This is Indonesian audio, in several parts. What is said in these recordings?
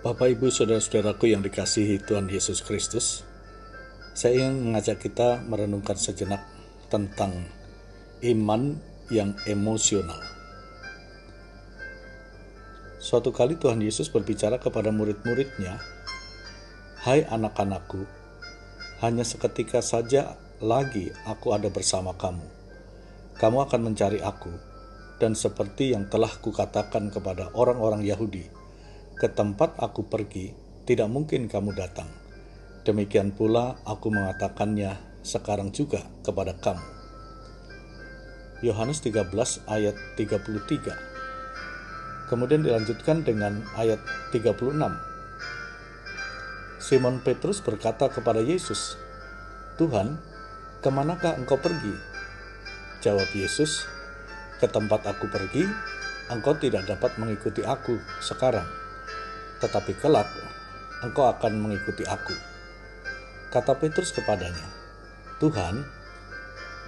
Bapak, Ibu, Saudara-saudaraku yang dikasihi Tuhan Yesus Kristus, saya ingin mengajak kita merenungkan sejenak tentang iman yang emosional. Suatu kali Tuhan Yesus berbicara kepada murid-muridnya, "Hai anak-anakku, hanya seketika saja lagi aku ada bersama kamu. Kamu akan mencari aku, dan seperti yang telah kukatakan kepada orang-orang Yahudi, ke tempat aku pergi, tidak mungkin kamu datang. Demikian pula aku mengatakannya sekarang juga kepada kamu." Yohanes 13 ayat 33. Kemudian dilanjutkan dengan ayat 36. Simon Petrus berkata kepada Yesus, "Tuhan, kemanakah engkau pergi?" Jawab Yesus, "Ke tempat aku pergi, engkau tidak dapat mengikuti aku sekarang. Tetapi kelak engkau akan mengikuti aku." Kata Petrus kepadanya, "Tuhan,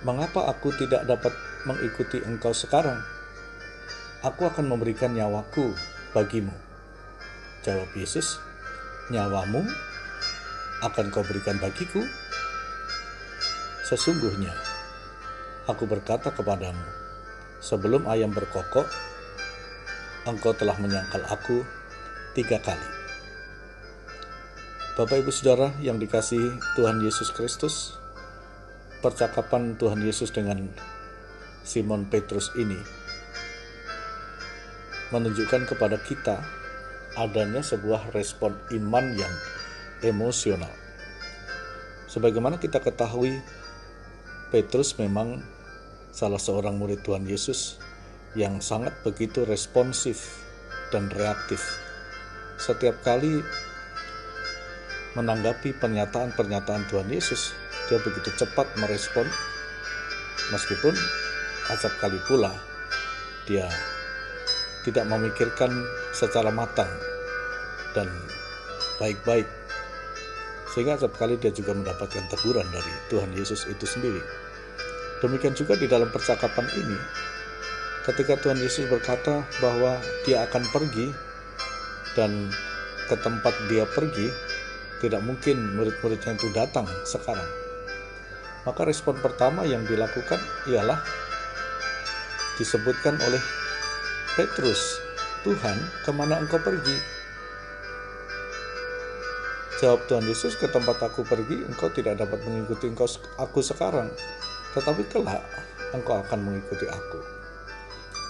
mengapa aku tidak dapat mengikuti engkau sekarang? Aku akan memberikan nyawaku bagimu." Jawab Yesus, "Nyawamu akan kau berikan bagiku? Sesungguhnya aku berkata kepadamu, sebelum ayam berkokok, engkau telah menyangkal aku 3 kali." Bapak, Ibu, Saudara yang dikasihi Tuhan Yesus Kristus, percakapan Tuhan Yesus dengan Simon Petrus ini menunjukkan kepada kita adanya sebuah respon iman yang emosional. Sebagaimana kita ketahui, Petrus memang salah seorang murid Tuhan Yesus yang sangat begitu responsif dan reaktif. Setiap kali menanggapi pernyataan-pernyataan Tuhan Yesus, dia begitu cepat merespon, meskipun acap kali pula dia tidak memikirkan secara matang dan baik-baik, sehingga acap kali dia juga mendapatkan teguran dari Tuhan Yesus itu sendiri. Demikian juga di dalam percakapan ini, ketika Tuhan Yesus berkata bahwa dia akan pergi, dan ke tempat dia pergi tidak mungkin murid-muridnya itu datang sekarang, maka respon pertama yang dilakukan ialah disebutkan oleh Petrus, "Tuhan, kemana engkau pergi?" Jawab Tuhan Yesus, "Ke tempat aku pergi, engkau tidak dapat mengikuti aku sekarang, tetapi kelak engkau akan mengikuti aku."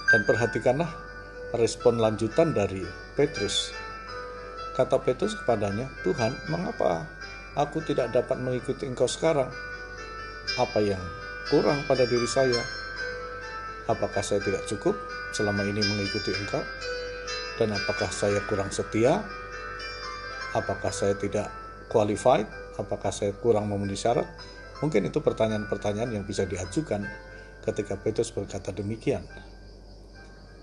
Dan perhatikanlah respon lanjutan dari Petrus. Kata Petrus kepadanya, "Tuhan, mengapa aku tidak dapat mengikuti engkau sekarang? Apa yang kurang pada diri saya? Apakah saya tidak cukup selama ini mengikuti engkau? Dan apakah saya kurang setia? Apakah saya tidak qualified? Apakah saya kurang memenuhi syarat?" Mungkin itu pertanyaan-pertanyaan yang bisa diajukan ketika Petrus berkata demikian.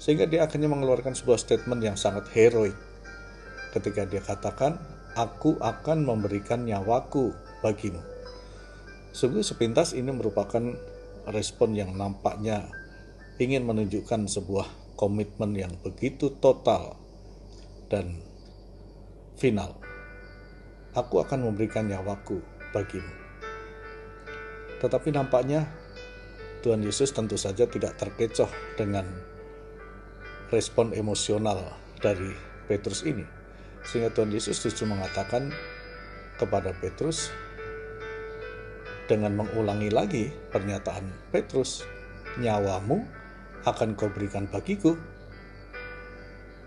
Sehingga dia akhirnya mengeluarkan sebuah statement yang sangat heroik ketika dia katakan, "Aku akan memberikan nyawaku bagimu." Sungguh sepintas ini merupakan respon yang nampaknya ingin menunjukkan sebuah komitmen yang begitu total dan final. "Aku akan memberikan nyawaku bagimu." Tetapi nampaknya Tuhan Yesus tentu saja tidak terkecoh dengan respon emosional dari Petrus ini, sehingga Tuhan Yesus justru mengatakan kepada Petrus dengan mengulangi lagi pernyataan Petrus, "Nyawamu akan kau berikan bagiku."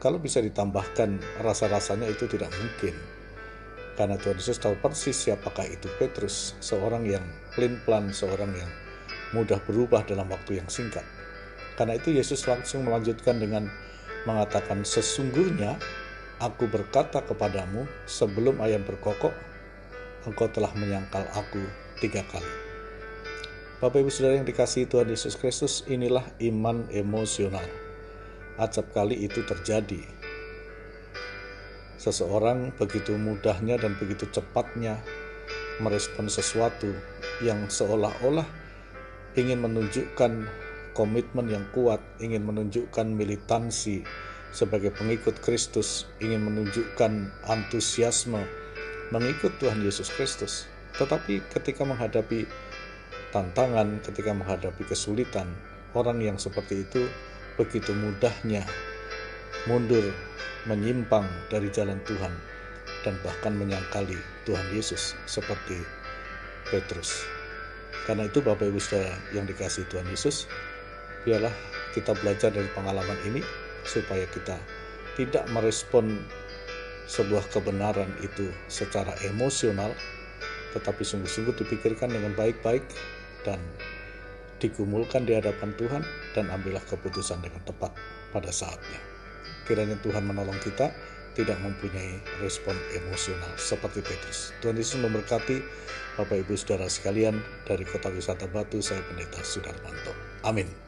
Kalau bisa ditambahkan, rasa-rasanya itu tidak mungkin, karena Tuhan Yesus tahu persis siapakah itu Petrus, seorang yang pelin-pelan, seorang yang mudah berubah dalam waktu yang singkat. Karena itu Yesus langsung melanjutkan dengan mengatakan, "Sesungguhnya aku berkata kepadamu, sebelum ayam berkokok, engkau telah menyangkal aku 3 kali." Bapak, Ibu, Saudara yang dikasihi Tuhan Yesus Kristus, inilah iman emosional. Acap kali itu terjadi. Seseorang begitu mudahnya dan begitu cepatnya merespon sesuatu yang seolah-olah ingin menunjukkan komitmen yang kuat, ingin menunjukkan militansi sebagai pengikut Kristus ingin menunjukkan antusiasme mengikut Tuhan Yesus Kristus. Tetapi ketika menghadapi tantangan, ketika menghadapi kesulitan, orang yang seperti itu begitu mudahnya mundur, menyimpang dari jalan Tuhan, dan bahkan menyangkali Tuhan Yesus seperti Petrus. Karena itu Bapak Ibu Saudara yang dikasihi Tuhan Yesus, biarlah kita belajar dari pengalaman ini supaya kita tidak merespon sebuah kebenaran itu secara emosional, tetapi sungguh-sungguh dipikirkan dengan baik-baik dan digumulkan di hadapan Tuhan, dan ambillah keputusan dengan tepat pada saatnya. Kiranya Tuhan menolong kita tidak mempunyai respon emosional seperti Petrus. Tuhan Yesus memberkati Bapak Ibu Saudara sekalian. Dari Kota Wisata Batu, saya Pendeta Sudarmanto. Amin.